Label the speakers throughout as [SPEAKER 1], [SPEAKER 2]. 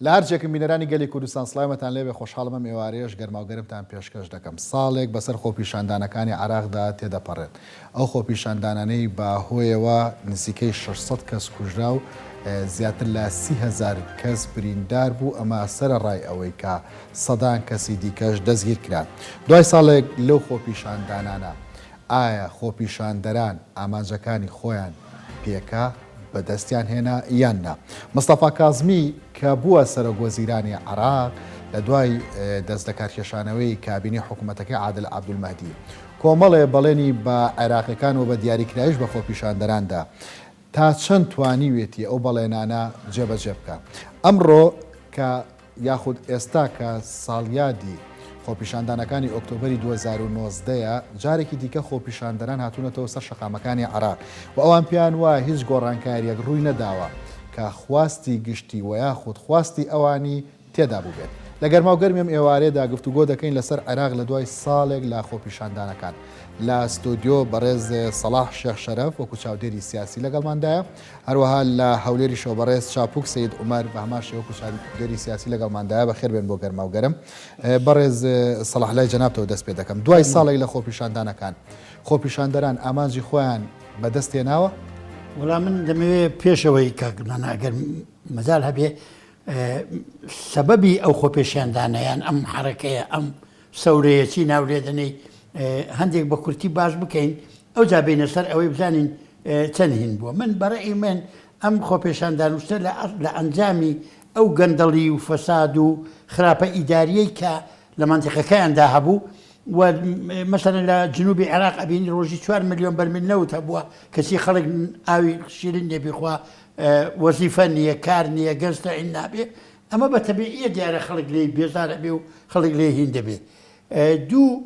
[SPEAKER 1] لە هەرجێکم بینەرانی گەلی کوردستان سڵامەتان لێبێ خۆشحاڵمە ئێوارەیەش گەرماوگەرمتان پێشکەش دەکەم. ساڵێک بەسەر خۆپیشاندانەکانی عراقدا تێدەپەڕێت. ئەو خۆپیشاندانانەی باهۆیەوە نزیکەی 600 کەس کوژرا و زیاتر لە 30,000 کەس بریندار بوو. ئەمە سەرەڕای ئەوەی کە سەدان کەسی دیکەش دەستگیر کران. دوای ساڵێک لەو خۆپیشاندانانە ئایا خۆپیشاندەران ئامانجەکانی خۆیان پێکا بەدەستیان هێنا یاننا؟ مستەفا کازمی کە بووە سەرۆکوەزیرانی عراق لە دوای دەستدەکارکێشانەوەی کابینی حکوومەتەکەی عادل عەبدولمەهدی کۆمەڵێ بەڵێنی بە عێراقیەکان و بە دیاریکرایش بە خۆپیشاندەراندا تا چەند توانیوێتی ئەو بەڵێنانە جێبەجێ بکە. ئەمڕۆ کە یاخود ئێستا کە ساڵیادی خۆپیشاندانەکانی ئۆکتۆبەری 2019 جارێکی دیکە خۆپیشاندەران هاتوونەتەوە سەر شەقامەکانی عراق و ئەوان پێیان وایە هیچ گۆڕانکاریەک ڕووی نەداوە کە خواستی گشتی و یاخود خواستی ئەوانی تێدا بوو بێت. لە گەرماوگەرمیم ئێوارێدا گفتوگۆ دەکەین لەسەر عێراق لە دوای ساڵێک لە خۆپیشاندانەکان. لە ستۆدیۆ بەڕێز سەلاح شێخ شەرەف وەکو چاودێری سیاسی لەگەڵماندایە، هەروەها لە هەولێری شەو بەڕێز چاپوک سید عومەر بە هەمان شێوە وەکو چاودێری سیاسی لەگەڵماندایە. بەخێر بێن بۆ گەرماوگەرم. بەڕێز سەلاح لای جەنابتەوە دەست پێ دەکەم. دوای ساڵێک لە خۆپیشاندانەکان خۆپیشاندەران ئامانجی خۆیان بەدەست هێناوە؟
[SPEAKER 2] وەڵام من دەمەوێت پێشەوەی کاگەر مەجال هەبێ سەبەبی ئەو خۆپیشاندانەیان ئەم حرەکەیە ئەم سەورەیەکی ناولێدنەی هەندێک بە کورتی باش بکەین ئەو جا بینە سەر ئەوەی بزانین چەند هین بووە. من بەڕێی من ئەم خۆپیشاندان وشتە لە ئەنجامی ئەو گەندەڵی و فەساد و خراپە ئیداریەی کە لە مانتیقەکەیاندا هەبوو و مەسەلەن لە جنوبی عێراق ئەبینی ڕۆژی 4 ملیۆن بەرمیل نەوت هەبووە کەسی خەڵک ئاوی شیرین نێبیخوا وەزیفە نییە کار نییە گەنجتەعین نابێ. ئەمە بە تەبیعیە دیارە خەڵک لێی بێزارە بێ و خەڵک لێ هین دەبێ. دوو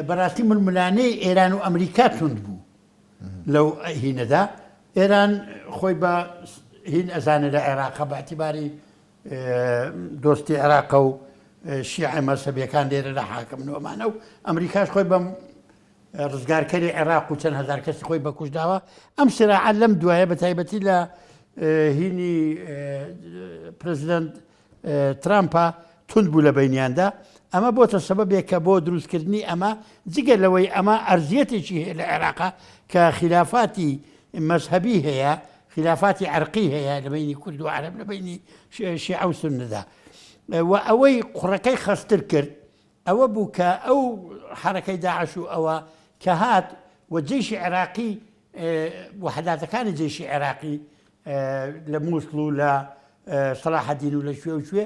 [SPEAKER 2] بەڕاستی ململانەی ئێران و ئەمریکا توند بوو لەو هینەدا. ئێران خۆی بە هین ئەزانە لە عێراقە بەعتیباری دۆستی عێراقە و شیعە مەزهەبیەکان لێرە لە حاکمنەوەمانە و ئەمریکاش خۆی بەم ڕزگارکەری عێراق و چەند هەزار کەسی خۆی بەکوژ داوە. ئەم سراعەت لەم دوایە بە تایبەتی لە هینی پرزیدەنت ترامپە تند بوو لە بینیاندا. ئەمە بۆتە سەبەبێکە بۆ دروستکردنی ئەمە جگە لەوەی ئەمە ئەرزیەتێکی هەیە لە عێراقا کە خلافاتی مەزهەبی هەیە، خلافاتی عەرقی هەیە لە بینی کورد و عەرەب لە بینی شیعە و سوننەدا و ئەوەی قوڕەکەی خەستر کرد ئەوە بوو کە ئەو حرەکەی داعش و ئەوە کە هات و جێشی عێراقی وحداتەکانی جێشی عێراقی لە مووسڵ و لە سەلاحەدین و لە شوێ و شوێ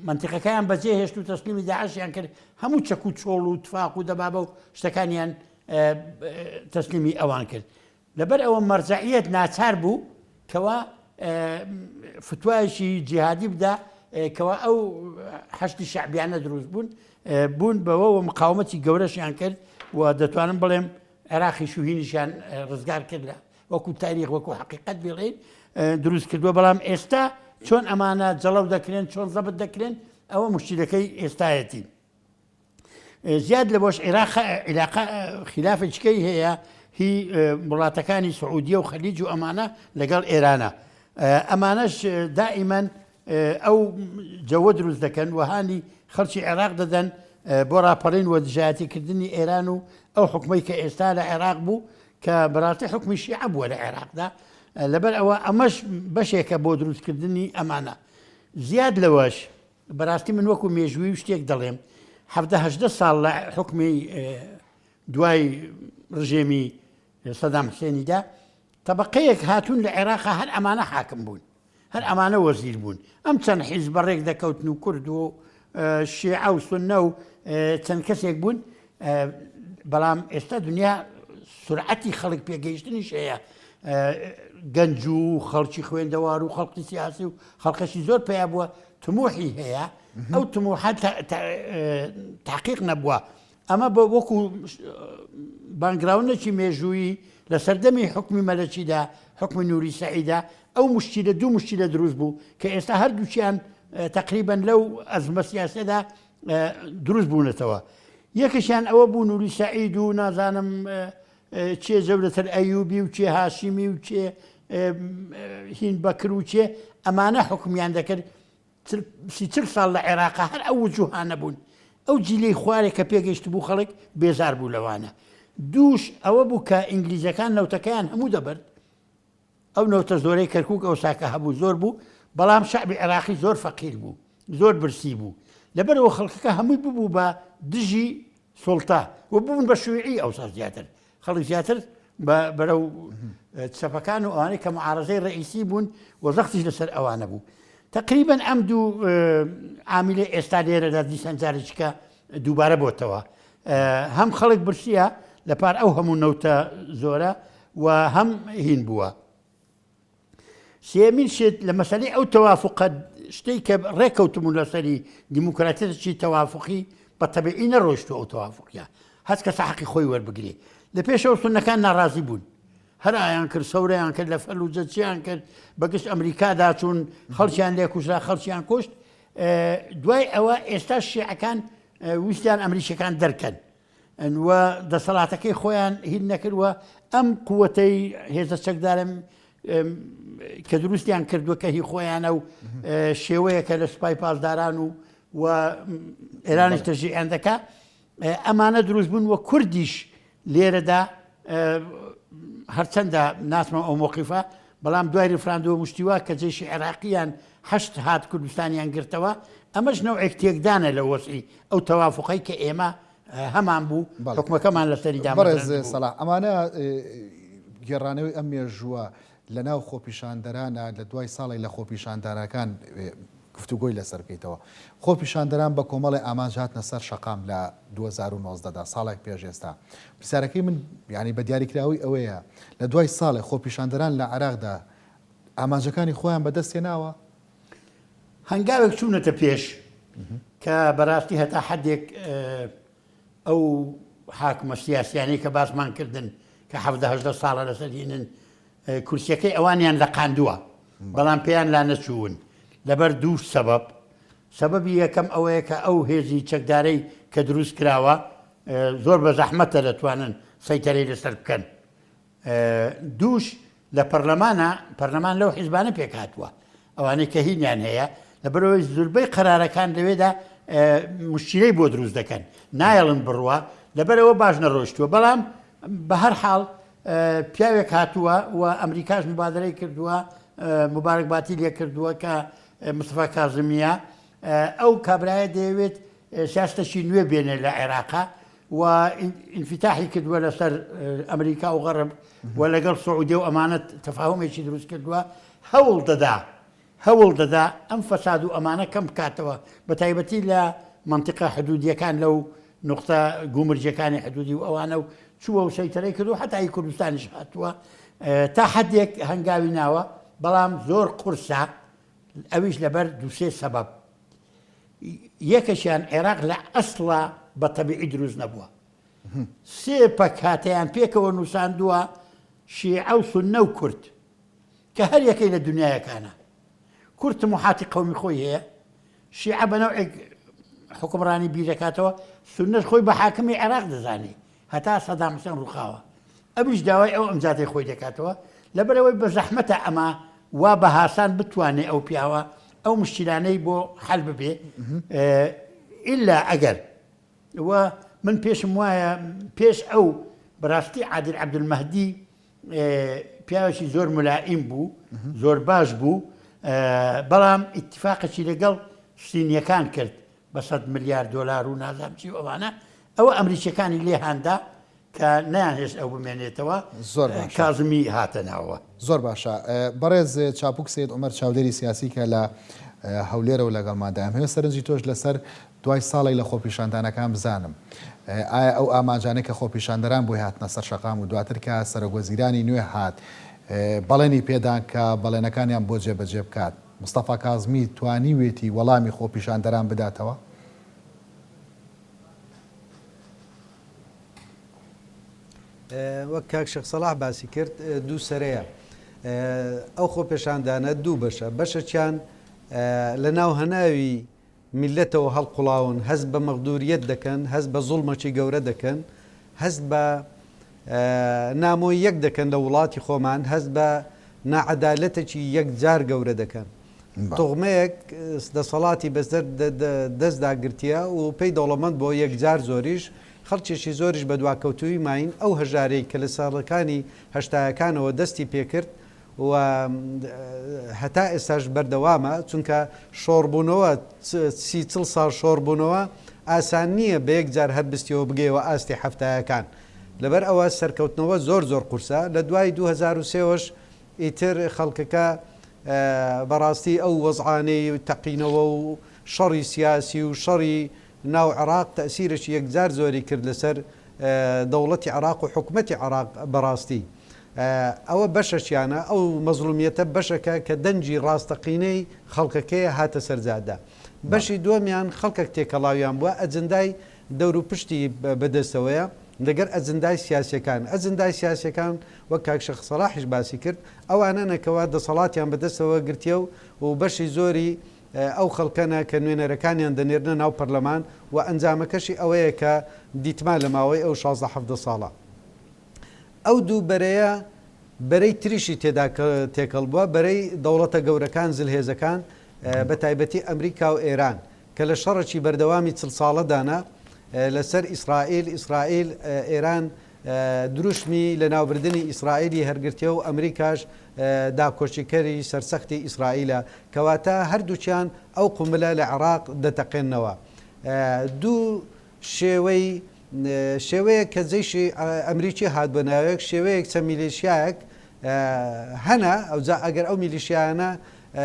[SPEAKER 2] منتیقەکەیان بەجێ هێشت و تەسلیمی داعشیان کرد. هەموو چەک و چۆڵ و تفاق و دەبابە و شتەکانیان تەسلیمی ئەوان کرد. لەبەر ئەوە مەرجعیەت ناچار بوو کەوا فتوایشی جیهادی بدا کەوا ئەو حەشتی شعبیانە دروست بوون بەوە و مقاومەتی گەورەشیان کرد و دەتوانم بڵێم عێراقی شوهینیشیان ڕزگار کرد لە وەکو تاریخ وەکو حقیقەت بڵێن دروست کردووە. بەڵام ئێستا چۆن ئەمانە جەڵەو دەکرێن چۆن زەبت دەکرێن ئەوە مشکلەکەی ئێستایەتی. زیاد لە بۆش عێراق خلافێکەکەی هەیە هی وڵاتەکانی سعودیە و خەلیج و ئەمانە لەگەڵ ئێرانە. ئەمانەش دائیمەن ئەو جەوە دروست دەکەن وهانی خەڵکی عێراق دەدەن بۆ ڕاپەڕین و دژایەتیکردنی ئێران و ئەو حکومەی کە ئێستا لە عێراق بوو کە بەڕاستی حکمی شیعە بووە لە عێراقدا. لەبەر ئەوە ئەمەش بەشێکە بۆ دروستکردنی ئەمانە. زیاد لەوەش بەڕاستی من وەکو مێژووی شتێک دەڵێم 17 ساڵ لە حکمی دوای ڕژێمی سەدام حوسێنیدا تەبەقەیەک هاتوون لە عێراقا هەر ئەمانە حاکم بوون، هەر ئەمانە وەزیر بوون. ئەم چەند حیزب بەڕێک دەکەوتن و کورد و شیعە و سوننە و چەند کەسێک بوون. بەڵام ئێستا دنیا سورعەتی خەڵک پێگەیشتنیش هەیە. گەنج و خەڵکی خوێندەوار و خەڵکی سیاسی و خەڵکەشی زۆر پێیا بووە تموحی هەیە. ئەو تموحات تحقیق نەبووە. ئەمە بە وەکو بانگراونەکی مێژووی لە سەردەمی حکمی مەلەکیدا حکمی نووری سەعیدا ئەو مشکلە دوو مشکلە دروست بوو کە ئێستا هەردووچیان تقریبا لەو ئەزمە سیاسەدا دروست بوونەتەوە. یەکەشیان ئەوە بوو نووری سەعید و نازانم چێ جەورەتر ئەیوبی و چێ هاشیمی و چێ هین بەکروچێ ئەمانە حکومیان دەکرد 30 ساڵ لە عێراقا هەر ئەو وجوهانە بوون ئەو جیلەی خوارێک کە پێگەیشت بوو خەڵک بێزار بوو لەوانە دووش ئەوە بوو کە ئینگلیزەکان نەوتەکەیان هەموو دەبرد ئەو نەوتە زۆرەی کەرکووک ئەو ساکە هەبوو زۆر بوو بەڵام شعبی عێراقی زۆر فەقیر بوو زۆر برسی بوو لەبەرەوە خەڵکەکە هەمووی ببوو بە دژی سڵتا و بوون بە شوێعی ئەو ساز زیاتر خەڵک زیاتر بەرەو سەفەکان و ئەوانەی کە معارەزەی ڕئیسی بوون و زەختیش لەسەر ئەوانە بوو تقریبا ئەم دوو عاملە ئێستا لێرەدا دیسان جارێکیکە دووبارە بۆتەوە هەم خەڵک برسیە لەپار ئەو هەموو نەوتە زۆرە و هەم هین بووە سێمین شت لە مەسەلەی ئەو تەوافقە شتەی کە ڕێکەوتمون لەسەری دیموکراتیەتی تەوافقی بە تەبیعی نەڕۆیشتووە ئەو تەوافقیە هەست کەسە حەقی خۆی وەربگرێ لە پێشەوە سونەکان ناڕازی بوون هەر ئایان کرد سەورەیان کرد لە فەلوجەچیان کرد بەگشت ئەمریکادا چوون خەڵکیان لێ کوژرا خەڵکیان کوشت دوای ئەوە ئێستا شیعەکان ویستیان ئەمریکیەکان دەرکەن و دەسەڵاتەکەی خۆیان هین نەکردووە ئەم قووەتەی هێزە چەکدارم کە دروستیان کردووە کە هی خۆیانە و شێوەیەکە لە سوپای پاسداران و ئێرانیش تەژیعیان دەکا ئەمانە دروست بوون وە کوردیش لێرەدا هەرچەندە ناسمە ئەو مۆقیفە بەڵام دوای ریفراندۆ مشتیوە کە جێشی عێراقییان هەشت هات کوردستانیان گرتەوە ئەمەش نەوعێک تێکدانە لە وەسعی ئەو تەوافقەی کە ئێمە هەمان بوو حکومەکەمان لەسەریدا
[SPEAKER 1] بەڕێز سەلاح ئەمانە گێڕانەوەی ئەم مێژووە لە ناو خۆپیشاندەرانە لە دوای ساڵی لە خۆپیشاندانەکان گفتوگۆی لەسەر بکەیتەوە خۆپیشاندەران بە کۆمەڵی ئامانج هاتنە سەر شەقام لە 2019دا ساڵێک پێش ئێستا پرسیارەکەی من ینی بە دیاریکراوی ئەوەیە لە دوای ساڵی خۆپیشاندەران لە عێراقدا ئامانجەکانی خۆیان بەدەستێناوە
[SPEAKER 2] هەنگاوێک چوونەتە پێش کە بەڕاستی هەتا حدێک ئەو حاکمە سیاسیانەی کە باسمان کردن کە 17 ساڵە لەسەرهێنن کورسیەکەی ئەوانیان لە قاندووە بەڵام پێیان لا نەچوون لەبەر دوو سەبەبی یەکەم ئەوەیە کە ئەو هێزی چەکدارەی کە دروست کراوە زۆر بە زەحمەتە دەتوانن سەیتەرەی لەسەر بکەن دووش لە پەرلەمان لەو حیزبانە پێکهاتووە ئەوانەی کە هینیان هەیە لەبەرەوەی زوربەی قەرارەکان لەوێدا مشکلەی بۆ دروست دەکەن نایەڵن بڕوە لەبەرەوە باش نەڕۆیشتووە بەڵام بە هەر حاڵ پیاوێک هاتووە و ئەمریکاش مبادرەی کردووە مبارەکباتی لێ کردووە کە مستەفا کازمیە ئەو کابرایە دەیەوێت سیاستەشی نوێ بێنێ لە عێراقا و ئینفتاحی کردووە لەسەر ئەمریکا و غەرب و لەگەڵ سعودی و ئەمانەت تەفاهومێکی دروست کردووە هەوڵ دەدا ئەم فەساد و ئەمانە کەم بکاتەوە بە تایبەتی لە منطقە حدودیەکان لەو نقطە گومرجەکانی حدودی و ئەوانە و چووە و سەیتەرەی کردو هەتای کوردستانیش هاتووە تا حدێک هەنگاوی ناوە بەڵام زۆر قورسە ئەویش لەبەر دووسێ سەبەب یەکەشیان عێراق لە ئەسڵا بە تەبیعی دروست نەبووە سێ پەکاتەیان پێکەوە نووساندووە شیعە و سوننە و کورد کە هەر یەکەی لە دنیایەکانە کورد تموحاتی قەومی خۆی هەیە شیعە بەنەوعێک حکومڕانی بیرەکاتەوە سوننەش خۆی بە حاکمی عێراق دەزانی هەتا سەدام حوسێن ڕووخاوە ئەویش داوای ئەو ئەمجادەی خۆی دەکاتەوە لەبەرەوەی بە زەحمەتە ئەمە وا بە هاسان بتوانێت ئەو پیاوە ئەو مشکلانەی بۆ حەل ببێ ئیلا ئەگەر و من پێشم وایە پێش ئەو بەڕاستی عادل عەبدولمەهدی پیاوێکی زۆر مولائیم بوو زۆر باش بوو بەڵام ئیتیفاقێکی لەگەڵ سینیەکان کرد بە 100 ملیار دۆلار و نازام چی ئەوانە ئەوە ئەمریکیەکانی لێ هاندا کە نەیانهێشت ئەو بمێنێتەوە کازمی هاتە ناوە
[SPEAKER 1] زۆر باشە بەڕێز چاپوک سید عومەر چاودێری سیاسی کە لە هەولێرە و لەگەڵمادام هەیە سەرنجی تۆش لەسەر دوای ساڵی لە خۆپیشاندانەکان بزانم ئایا ئەو ئامانجانەی کە خۆپیشاندەران بۆی هاتنە سەر شەقام و دواتر کە سەرۆکوەزیرانی نوێ هات بەڵێنی پێدان کە بەڵێنەکانیان بۆ جێبەجێ بکات مستەفا کازمی توانیوێتی وەڵامی خۆپیشاندەران بداتەوە
[SPEAKER 3] وەک کاک شێخ سەلاح باسی کرد دوو سەرەیە ئەو خۆپیشاندانە دوو بەشە بەشەکیان لە ناو هەناوی میلەتەوە هەڵقوڵاون هەست بە مەغدووریەت دەکەن هەست بە زوڵمەکی گەورە دەکەن هەست بە نامۆی یەک دەکەن لە وڵاتی خۆمان هەست بە ناعەدالەتێکی یەکجار گەورە دەکەن. تۆغمەیەک دەسەڵاتی بەسەر دەستداگرتیە و پێی دەوڵەمەند بۆ یەکجار زۆریش خەڵکیێکی زۆریش بە دواکەوتوی ماین ئەو هەژارەی کە لە ساڵەکانی هەشتایەکانەوە دەستی پێکرد و هەتا ئێستاش بەردەوامە چونکە شۆڕبوونەوە چل ساڵ شۆڕبوونەوە ئاسان نییە بە یەکجار هەربستیەوە بگەیەوە ئاستی هەفتایەکان لەبەر ئەوە سەرکەوتنەوە زۆر قورسە لە دوای 2023ش ئیتر خەڵکەکە بەڕاستی ئەو وەزعانەی تەقینەوە و شەڕی سیاسی و شەڕی ناو عێراق تەسیرێکی یەکجار زۆری کرد لەسەر دەوڵەتی عێراق و حکومەتی عێراق بەڕاستی ئەوە بەشەشیانە ئەو مەزلومیەتە بەشەکە کە دەنجی ڕاستەقینەی خەڵکەکەیە هاتە سەرجادا بەشی دووەمیان خەڵکێک تێکەڵاویان بووە ئەجندای دەور و پشتی بەدەستەوەیە لەگەر ئەجندای سیاسەکان ئەجندای سیاسەکان وەک کاک شەخ سەلاحیش باسی کرد ئەوانە نەکەوە دەسەڵاتیان بەدەستەوە گرتیە و بەشی زۆری ئەو خەڵکەنە کە نوێنەرەکانیان دەنێرنە ناو پەرلەمان و ئەنجامەکەشی ئەوەیە کە دیتما لە ماوەی ئەو 16 ساڵە ئەو دوو بەرەیە بەرەی تریشی تێدا تێکەڵ بووە بەرەی دەوڵەتە گەورەکان زلهێزەکان بە تایبەتی ئەمریکا و ئێران کە لە شەڕێکی بەردەوامی 40 ساڵەدانا لەسەر ئیسرائیل ئێران دروشمی لە ناوبردننی ئیسرائیلی هەرگرتیە و ئەمریکاش داکۆچیکەری سەرسەختی ئیسرائیلە کەواتە هەردووچیان ئەو قوملە لە عێراق دەتەقێنەوە دوو شێوەیە کە جێشی ئەمریکی هات بە ناوێک شێوەیەک چە میلیشیایەک هەنا ئەوجا ئەگەر ئەو میلیشیانە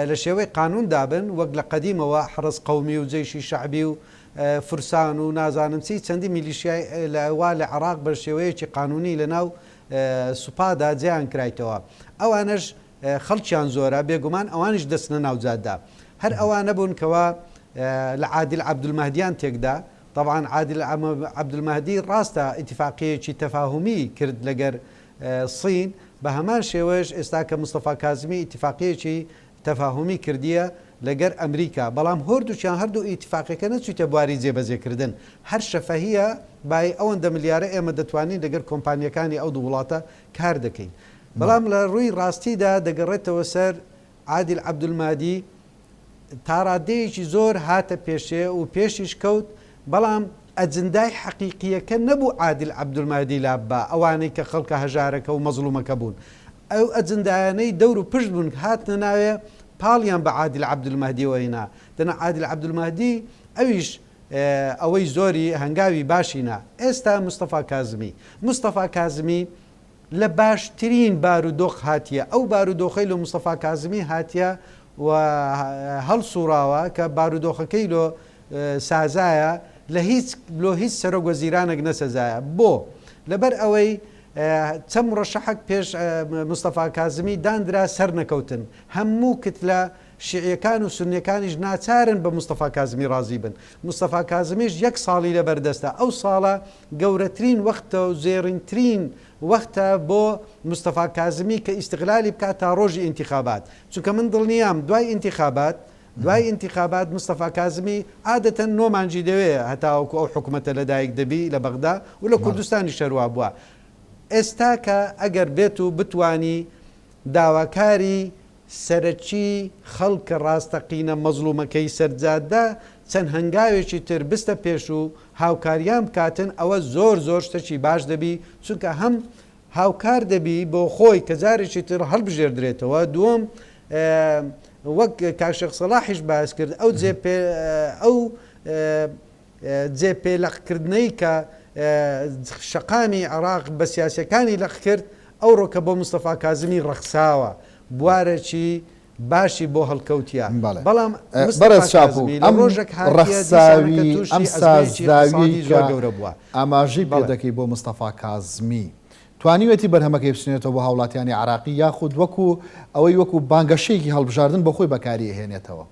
[SPEAKER 3] لە شێوەی قانون دابن وەک لە قەدیمەوە حرس قەومی و جێشی شعبی و فرسان و نازانم چی چەندی میلیشیای لەوا لە عێراق بە شێوەیەکی قانونی لە ناو سوپادا جیان کرایتەوە ئەوانش خەڵکیان زۆرە بێگومان ئەوانش دەستنە ناوجاددا هەر ئەوانە بوون کەوا لە عادل عەبدولمەهدیان تێکدا طبعا عادل عەبدولمەهدی ڕاستە ئیتیفاقیەکی تەفاهمی کرد لەگەر سین بە هەمان شێوەش ئێستا کە مستەفا کازمی ئیتیفاقیەکی تەفاهمی کردیە لەگەر ئەمریکا بەڵام هەردووچیان هەردوو ئیتیفاقەکە نەچوویتە بواری جێبەجێکردن هەر شەفەهیە بای ئەوەندە ملیارە ئێمە دەتوانین لەگەر کۆمپانیەکانی ئەو دوو وڵاتە کار دەکەین بەڵام لە ڕووی ڕاستیدا دەگەڕێتەوە سەر عادل عەبدولمەهدی تاڕادەیەکی زۆر هاتە پێشێ و پێشیش کەوت بەڵام ئەجندای حەقیقیەکە نەبوو عادل عەبدولمەهدی لابا ئەوانەی کە خەڵکە هەژارەکە و مەزلومەکە بوون ئەو ئەجندایانەی دەور و پشت بوون هاتنە ناوێ پاڵیان بە عادل عەبدولمەهدیەوەینا دەنا عادل عەبدولمەهدی ئەویش ئەوەی زۆری هەنگاوی باشینا ئێستا مستەفا کازمی لە باشترین بارودۆخ هاتیە ئەو بارودۆخەی لە مستەفا کازمی هاتیە و هەڵسوڕاوە کە بارودۆخەکەی لۆ سازایە لە هیچ سەرۆک وەزیرانێک نەسەزایە بۆ لەبەر ئەوەی چەند ڕەشەحەک پێش مستەفا کازمی دانرا سەر نەکەوتن هەموو کتلە شیعیەکان و سونیەکانیش ناچارن بە مستەفا کازمی ڕازی بن مستەفا کازمیش 1 ساڵی لە بەردەستە ئەو ساڵە گەورەترین وەختە و زێڕینترین وەختە بۆ مستەفا کازمی کە ئیستیقلالی بکات تا ڕۆژی ئینتیخابات چونکە من دڵنیام دوای ئینتیخابات مستەفا کازمی عادەتەن نۆمانجی دەوێت هەتاوەکو ئەو حکوومەتە لەدایک دەبی لە بەغدا و لە کوردستانی شەروا بووە ئێستا کە ئەگەر بێت و بتانی داواکاری سەرەکی خەڵکە ڕاستەقینە مەزلومەکەی سەرجاددا چەند هەنگاوێکی تر بستە پێش و هاوکاریان بکاتن ئەوە زۆر شتێکی باش دەبی چونکە هەم هاوکار دەبی بۆ خۆی کە جارێکی تر هەڵبژێردرێتەوە دووەم وەک کاک شەخ سەلاحیش باس کرد ئەو جێپێلەقکردنەی کە شەقامی عێراق بە سیاسەکانی لەق کرد ئەو ڕۆکە بۆ مستەفا کازمی ڕەخساوە بوارێکی باشی بۆ هەڵکەوتیە بەڵام
[SPEAKER 1] بەرز چاپوو ئەم ڕەخساوی ئەم سازداوی
[SPEAKER 3] گەورە بووە
[SPEAKER 1] ئاماژەی پێ دەکەی بۆ مستەفا کازمی توانیوێتی بەرهەمەکەی بچێتەوە بۆ هاوڵاتیانی عێراقی یاخود ئەوەی وەکو بانگەشەیەکی هەڵبژاردن بە خۆی بەکاری هێنێتەوە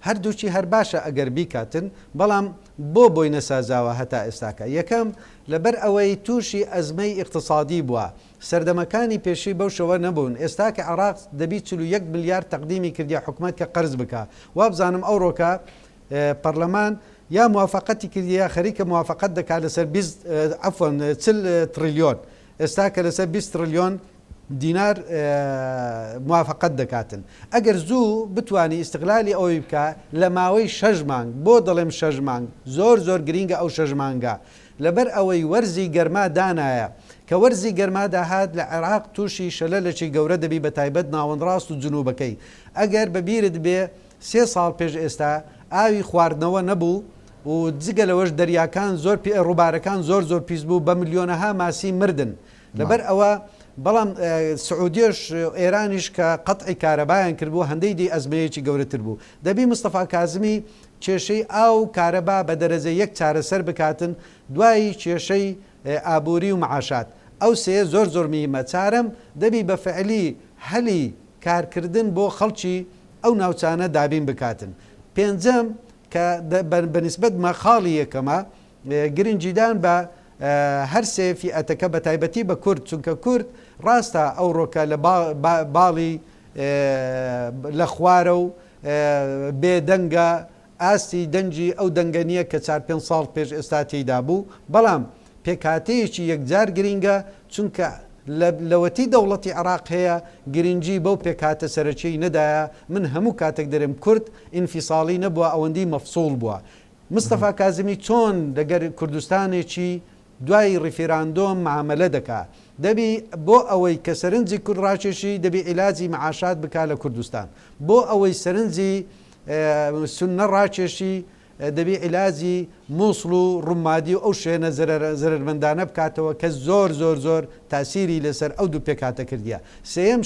[SPEAKER 3] هەردووچی هەر باشە ئەگەر بیکاتن بەڵام بۆی نەسازاوە هەتا ئێستاکە یەکەم لەبەر ئەوەی تووشی ئەزمەی اقتصادی بووە سەردەمەکانی پێشی بەو شەوە نەبوون ئێستا کە عێراق دەبی 41 ملیار تەقدیمی کردیا حکوومەت کە قەرز بکە وا بزانم ئەو ڕۆکە پەرلەمان یا موافقەتی کردیا خەریکە موافقەت دەکات لەسەر عفوان 40 تریلیۆن ئێستا کە لەسەر 20 تریلیۆن دینار موافقەت دەکاتن ئەگەر زوو بتانی استقلالی ئەوەی بکە لە ماوەی 6 مانگ بۆ دەڵێم 6 مانگ زۆر گرینگە ئەو 6 مانگە لەبەر ئەوەی وەرزی گەرما دانایە کە وەرزی گەرما داهات لە عێراق تووشی شەلەلێکی گەورە دەبی بە تایبەت ناوەندڕاست و جنوبەکەی ئەگەر بەبیرت بێ 3 ساڵ پێش ئێستا ئاوی خواردنەوە نەبوو و جگە لەوەش دەریاکان زۆر ڕووبارەکان زۆر پیس بوو بە ملیۆنەها ماسی مردن لەبەر ئەوە بەڵام سعودیش ئێرانیش کە قەتعی کارەبایان کردبوو هەندەی دی ئەزمەیەکی گەورەتر بوو دەبی مستەفا کازمی کێشەی ئاو کارەبا بە دەرەجە یەک چارەسەر بکاتن دوایی کێشەی ئابووری و معاشات ئەو سێ زۆر میمە چارەم دەبی بە فعلی هەلی کارکردن بۆ خەڵکی ئەو ناوچانە دابین بکاتن پێنجەم کە بەنسبەت مەخاڵی یەکەمە گرنگجیدان بە هەر سێ فئەتەکە بە تایبەتی بە کورد چونکە کورد ڕاستە ئەو ڕۆکە لە باڵی لە خوارە و بێدەنگە ئاستی دەنجی ئەو دەنگەنیە کە 4-5 ساڵ پێش ئێستا تێیدا بوو بەڵام پێکاتەیەکی یەکجار گرینگە چونکە لەوەتی دەوڵەتی عراق هەیە گرنگجی بەو پێکاتە سەرچەی نەدایە من هەموو کاتێک دەرم کورد ئینفیساڵی نەبووە ئەوەندی مەفسوڵ بووە مستەفا کازمی چۆن لەگەر کوردستانێکی دوای ڕیفێراندۆم معاملە دەکا دەبی بۆ ئەوەی کە سەرنجی کورد ڕاکێشی دەبی عیلاجی معاشات بکا لە کوردستان بۆ ئەوەی سەرنجی سونە ڕاکێشی دەبی عیلاجی مووسڵ و ڕوومادی و ئەو شوێنە زەرمەندانە بکاتەوە کە زۆر تاسیری لەسەر ئەو دوو پێکاتە کردیە سێم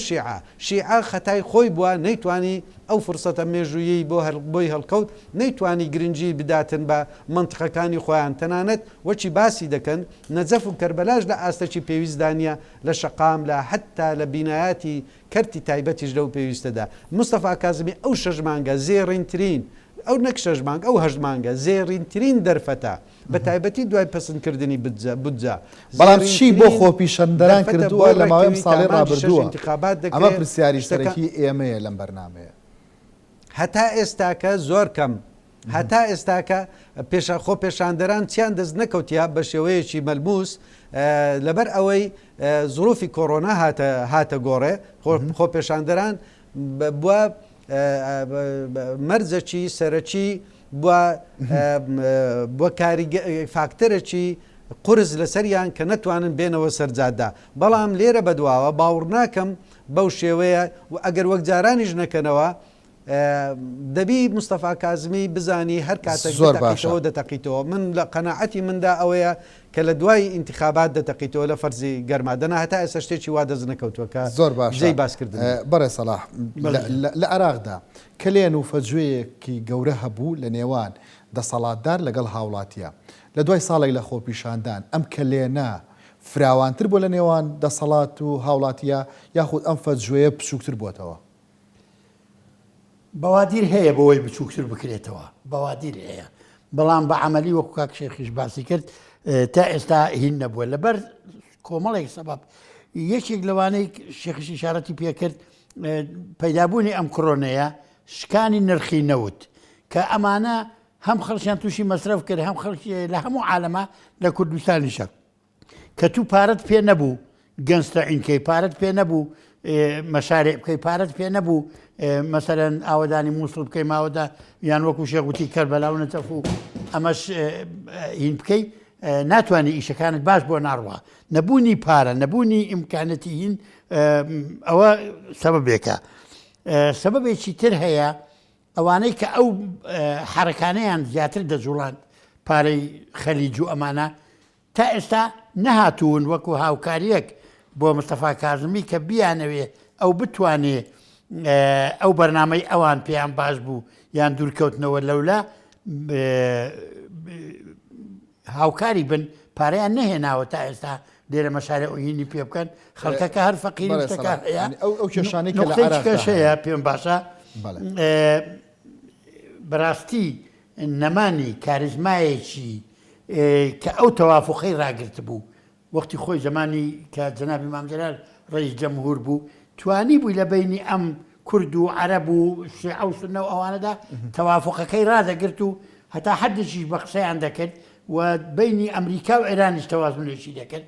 [SPEAKER 3] شیعە خەتای خۆی بووە نەیتوانی ئەو فرسەتە مێژویی بۆی هەڵکەوت نەیتوانی گرنگی بداتن بە منتقەکانی خۆیان تەنانەت وەچی باسی دەکەن نەجەف و کەربەلاش لە ئاستەکی پێویستدانە لە شەقام لە حتا لە بینایەتی کەرتی تایبەتیش لەو پێویستەدا مستەفا کازمی ئەو 6 مانگە زێڕینترین ئەو نەک 6 مانگ ئەو 8 مانگە زێڕینترین دەرفەتە بە تایبەتی دوای پەسەندکردنی بودجە
[SPEAKER 1] بەڵام چی بۆ خۆپیشەندەران کردووە لە ماوەی ساڵی ڕابردووە ئەمە پرسیاری سەرەکی ئێمەیە لەم بەرنامەیە
[SPEAKER 3] هەتا ئێستاکە زۆر کەم هەتا ئێستاکە خۆ پێشاندەران چیان دەست نەکەوتیا بە شێوەیەکی مەلموس لەبەر ئەوەی زروفی کۆڕۆنا هاتە گۆڕێ خۆ پێشاندەران بووە مەرجەکی سەرەکی بۆ فاکتەرێکی قرس لەسەریان کە نەتوانن بێنەوە سەرجاددا بەڵام لێرە بەدواوە باوەڕ ناکەم بەو شێوەیە و ئەگەر وەک جارانیش نەکەنەوە دەبی مستەفا کازمی بزانی هەر کاتێک دەتەقیتەوە من لە قەناعەتی مندا ئەوەیە کە لە دوای ئینتیخابات دەتەقیتەوە لە فەرزی گەرمادەنا هەتا ئێستا شتێکی وا دەست نەکەوتووە
[SPEAKER 1] زۆر باش
[SPEAKER 3] جێی باسکردن
[SPEAKER 1] بەڕێ سەلاح لە عێراقدا کلێن و فەجوەیەکی گەورە هەبوو لە نێوان دەسەڵاتدار لەگەڵ هاوڵاتیە لە دوای ساڵێک لە خۆپیشاندان ئەم کلێنە فراوانتر بۆ لە نێوان دەسەڵات و هاوڵاتیە یاخود ئەم فەجوەیە بچووکتر بووەتەوە
[SPEAKER 2] بەوادیر هەیە بەوەی بچووکتر بکرێتەوە بەوادیر هەیە بەڵام بە عملی وەکو کاک شێخیش باسی کرد تا ئێستا هین نەبووە لەبەر کۆمەڵێک سەبەب یەکێک لەوانەی شێخیش ئیشارەتی پێکرد پەیدابوونی ئەم کۆڕۆنەیە شکانی نرخی نەوت کە ئەمانە هەم خەڵکیان تووشی مەصرف کرد هەم خەڵکی لە هەموو عالەمە لە کوردستانیشە کە تو پارەت پێ نەبوو گەنجتە ئینکەی پارەت پێ نەبوو مەشارێ بکەی پارەت پێ نەبوو مەسەرەن ئاوەدانی مووسڵ بکەی ماوەدا یان وەکو شێخوتی کەربەلاو نەتەف و ئەمەش هین بکەی ناتوانانی ئیشەکانت باش بۆ ناڕوە نەبوونی پارە نەبوونی ئیمکانەتی هین ئەوە سەبەبێکە سەبەبێکی تر هەیە ئەوانەی کە ئەو حرەکانەیان زیاتر دەجوڵان پارەی خەلیج و ئەمانە تا ئێستا نەهاتوون وەکو هاوکاریەک بۆ مستەفا کازمی کە بیانەوێ ئەو بتوانێ ئەو بەرنامەی ئەوان پێیان باش بوو یان دوورکەوتنەوە لەولا هاوکاری بن پارەیان نەهێناوە تا ئێستا لێرە مەشارێ ئۆهینی پێ بکەن خەڵکەکە هەر فەقیری شتەکە
[SPEAKER 1] ئەو کێشانەی کە لە عێراقدا
[SPEAKER 2] هەیە پێم باشە بەڕاستی نەمانی کاریزمایەکی کە ئەو تەوافقەی ڕاگرت بوو وەختی خۆی زمانی کە جەنابی مام جەلال ڕئیس جەمهور بوو توانی بووی لە بینی ئەم کورد و عەرەب و شیعە و سونە و ئەوانەدا تەوافقەکەی ڕادەگرت و هەتا حدێکیش بە قسەیان دەکرد و بینی ئەمریکا و ئێرانیش تەوازنێکی دەکرد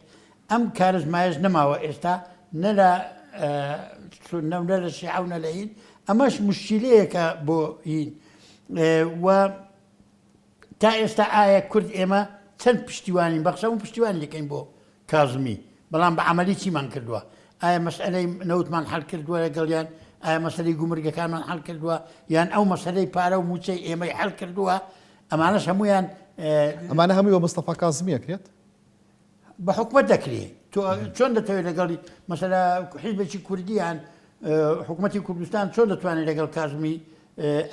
[SPEAKER 2] ئەم کارزمایش نەماوە ئێستا نە لە سونە و نە لە شیعە و نە لە هین ئەمەش مشکلەیەکە بۆ هین و تا ئێستا ئایا کورد ئێمە چەند پشتیوانین بەخشەمون پشتیوانی دەکەین بۆ کازمی بەڵام بە عملی چیمان کردووە ئایا مەسئلەی نەوتمان حەل کردووە لەگەڵیان ئایا مەسەلەی گومرگەکانمان حەل کردووە یان ئەو مەسەلەی پارە و موچەی ئێمەی حەل کردووە ئەمانەش هەمویان
[SPEAKER 1] ئەمانە هەمووی بە مستەفا کازمی ئەکرێت
[SPEAKER 2] بە حکومەت دەکرێت تۆ چۆن دەتەوێت لەگەڵی مەسەلا حیزبێکی کوردیان حکوومەتی کوردستان چۆن دەتوانێت لەگەڵ کازمی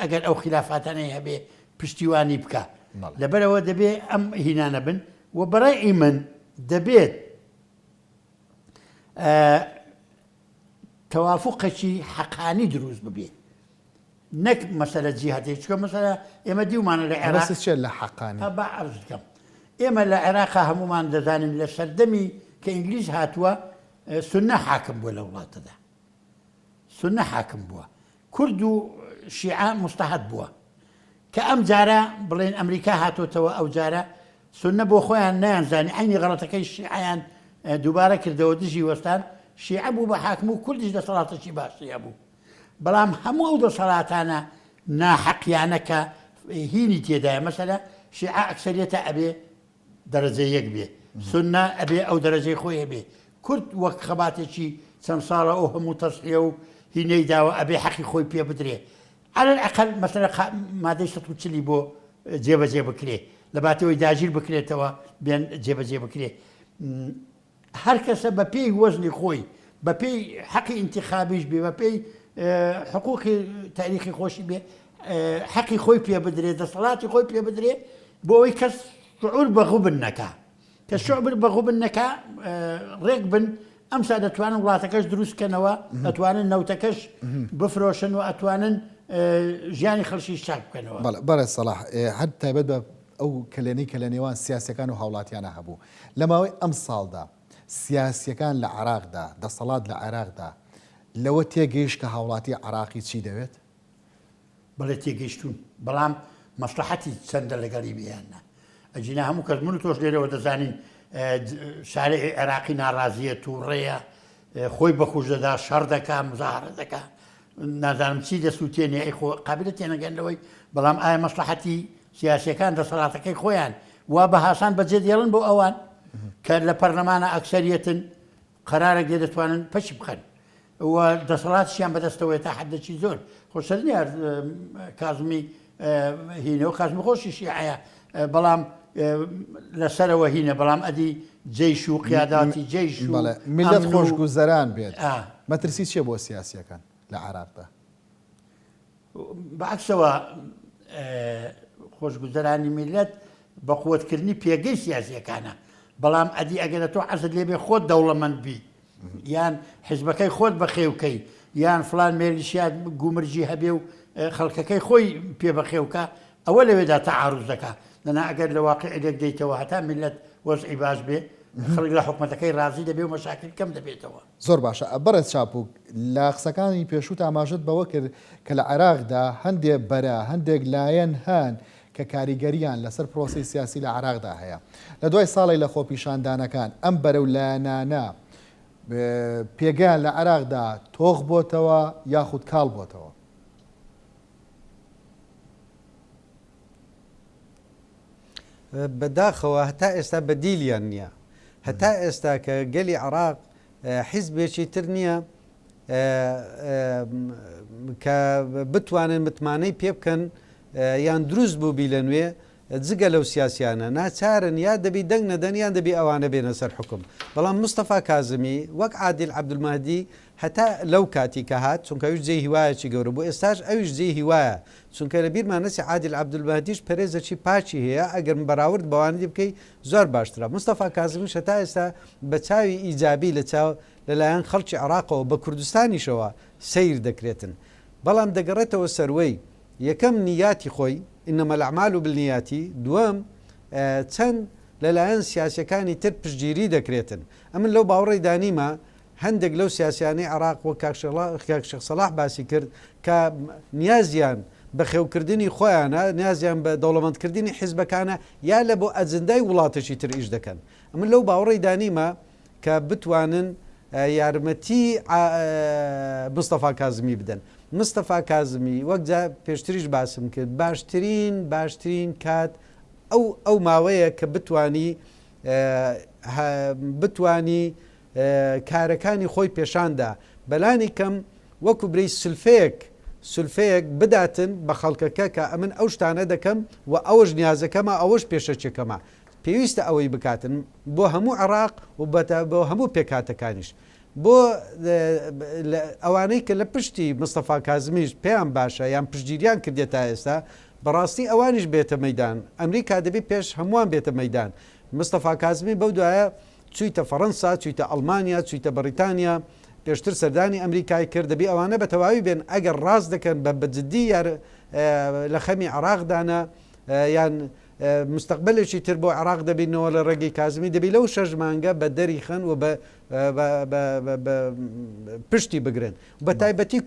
[SPEAKER 2] ئەگەر ئەو خلافاتانەی هەبێ پشتیوانی بکە لەبەرەوە دەبێت ئەم هینانە بن و بەڕای من دەبێت تەوافقێکی حەقانی دروست ببێت نەک مەسەلە جیهادێک چکە مەسەلا ئێمە دیومانە لە عێراق
[SPEAKER 1] چێت لە حەقانی
[SPEAKER 2] با عەرز بکەم ئێمە لە عێراقا هەمومان دەزانین لە سەردەمی کە ئینگلیز هاتووە سونە حاکم بووە لە وڵاتەدا سونە حاکم بووە کورد و شیعە مستەحەد بووە کە ئەم جارە بڵێن ئەمریکا هاتۆتەوە ئەو جارە سونە بۆ خۆیان نەیانزانی عینی غەڵەتەکەی شیعەیان دووبارە کردەوە دژی وەستان شیعە بوو بە حاکم و کوردیش دەسەڵاتێکی باشتریا بوو بەڵام هەموو ئەو دەسەڵاتانە ناحەقیانەکە هینی تێدایە مەسەلە شیعە ئەکسەریەتە ئەبێ دەرەجە یەک بێ سونە ئەبێ ئەو دەرەجەی خۆی هەبێ کورد وەک خەباتێکی چەند ساڵە ئەو هەموو تەسحیە و هینەی داوە ئەبێ حەقی خۆی پێ بدرێ على الأقل مثلا مادەی 140 بۆ جێبەجێ بکرێ لە باتەوەی داگیر بکرێتەوە بێن جێبەجێ بکرێ هەر کەسە بە پێی وەزنی خۆی بە پێی حەقی ئینتیخابیش بێ بە پێی حقوقی تاریخی خۆشی بێ حەقی خۆی پێ بدرێ دەسەڵاتی خۆی پێ بدرێ بۆ ئەوەی کەس شعور بەغوبن نەکا کە شعور بەغوبن نەکا ڕێک بن ئەمسا دەتوانن وڵاتەکەش دروستکەنەوە ئەتوانن نەوتەکەش بفرۆشن و ئەتوانن ژیانی خەڵکی شاک بکەنەوە
[SPEAKER 1] بەڕێ سەلاح هەر تایبەت بە ئەو کلێنەی کە لە نێوان سیاسەکان و هاوڵاتیانە هەبوو لە ماوەی ئەم ساڵدا سیاسیەکان لە عێراقدا دەسەڵات لە عێراقدا لەوە تێگەیشت کە هاوڵاتی عێراقی چی دەوێت
[SPEAKER 2] بەڵێ تێگەیشتون بەڵام مەسلحەتی چەندە لەگەڵی بیانە ئەجینا هەموو کەس من و تۆش لێرەوە دەزانین شارێ عێراقی ناڕازیە تووڕێیە خۆی بەخۆش دەدا شەڕ دەکا مزاحرە دەکا نازانم چی دەسووتێنێ ئەی خۆ قابلە تێنەگەندەوەی بەڵام ئایا مەسلحەتی سیاسیەکان دەسەڵاتەکەی خۆیان وا بە هاسان بەجێ دێڵن بۆ ئەوان کە لە پەرلەمانە ئەکسەریەتن قەرارێک لێ دەتوانن پەچی بخەن و دەسەڵاتیان بەدەستەوەی تا حدەکی زۆر خۆشەرنی کازمی هینە و کازمی خۆشی شیعەیە بەڵام لەسەرەوە هینە بەڵام ئەدی جێیش و قیاداتی جێیش و
[SPEAKER 1] میلەت خۆشگوزەران بێت مەترسی چیە بۆ سیاسیەکان لە عێراقدا
[SPEAKER 2] بەعکسەوە خۆشگوزەرانی میلەت بە قووەتکردنی پێگەی سیاسیەکانە بەڵام ئەدی ئەگەرە تۆ حەزت لێبێ خۆت دەوڵەمەند بی یان حیزبەکەی خۆت بەخێوکەی یان فلان مێلیشیات گومرجی هەبێ و خەڵکەکەی خۆی پێ بەخێوکە ئەوە لەوێدا تەعاروز دەکا لەنا ئەگەر لە واقع لێک دەیتەوە هەتا میلەت وەزعی باش بێ خەڵک لە حکومەتەکەی ڕازی دەبێ و مەشاکل کەم دەبێتەوە
[SPEAKER 1] زۆر باشە بەرز چاپوک لە قسەکانی پێشوت ئاماژت بەوە کرد کە لە عێراقدا هەندێک بەرە هەندێک لایەن هەن کە کاریگەریان لەسەر پرۆسی سیاسی لە عێراقدا هەیە لە دوای ساڵی لە خۆپیشاندانەکان ئەم بەرە و لایەنانە پێگەیان لە عێراقدا تۆغ بۆتەوە یاخود کاڵ بۆتەوە
[SPEAKER 3] بەداخەوە هەتا ئێستا بەدیلیان نییە هەتا ئێستا کە گەلی عێراق حیزبێکی تر نییە کە بتوانن متمانەی پێ بکەن یان دروست بوو بی لە نوێ جگە لەو سیاسیانە ناچارن یا دەبی دەنگ نەدەن یان دەبی ئەوانە بێنە سەر حکم بەڵام مستەفا کازمی وەک عادل عەبدولمەهدی هەتا لەو کاتی کە هات چونکە ئەویش جێی هیوایەکی گەورە بوو ئێستاش ئەویش جێی هیوایە چونکە لە بیرمان نەچی عادل عەبدولمەهدیش پەرێزەکی پاچی هەیە ئەگەر بەراورد بەوانی بکەی زۆر باشترە مستەفا کازمیش هەتا ئێستا بە چاوی ئیجابی لەلایەن خەڵکی عێراقەوە بە کوردستانیشەوە سیر دەکرێتن بەڵام دەگەڕێتەوە سەروەی یەکەم نیاتی خۆی ئینەمە الأعمال بالنیات دووەم چەند لەلایەن سیاسەکانی تر پشتگیری دەکرێتن ئەمن لەو باوەڕی دانیمە هەندێک لەو سیاسیانەی عێراق وە کاک شێخ سەلاح باسی کرد کە نیازیان بەخێوکردنی خۆیانە نیازیان بە دەوڵەمەندکردنی حیزبەکانە یا لە بۆ ئەجندای وڵاتێکی تر ئیش دەکەن ئەمن لەو باوەڕی دانیمە کە بتوانن یارمەتی مستەفا کازمی بدەن مستەفا کازمی وەک پێشتریش باسم کرد باشترین کات ئەو ماوەیە کە بتوانی کارەکانی خۆی پێشاندا بەلانی کەم وەکو برەی سولفەیەک بداتن بە خەڵکەکە کە ئەمن ئەو شتانە دەکەم و ئەوەش نیازەکەمە ئەوەش پێشەچەکەمە پێویستە ئەوەی بکاتن بۆ هەموو عێراق و بۆ هەموو پێکاتەکانیش بۆ ئەوانەی کە لە پشتی مستەفا کازمیش پێیان باشە یان پشتگیریان کردێت تا ئێستا بەڕاستی ئەوانیش بێتە مەیدان ئەمریکا دەبی پێش هەمووان بێتە مەیدان مستەفا کازمی بەو دوایە چوویتە فەڕەنسا چوویتە ئەڵمانیا چوویتە بەریتانیا پێشتر سەردانی ئەمریکای کرد دەبی ئەوانە بە تەواوی بێن ئەگەر ڕاست دەکەن بە بەجددی لە خەمی عێراقدانە یان مستقبلێکی تر بۆ عێراق دەبینەوە لە ڕێگەی کازمی دەبی لەو 6 مانگە بە دەری خن و پشتی بگرن بە تایبەتی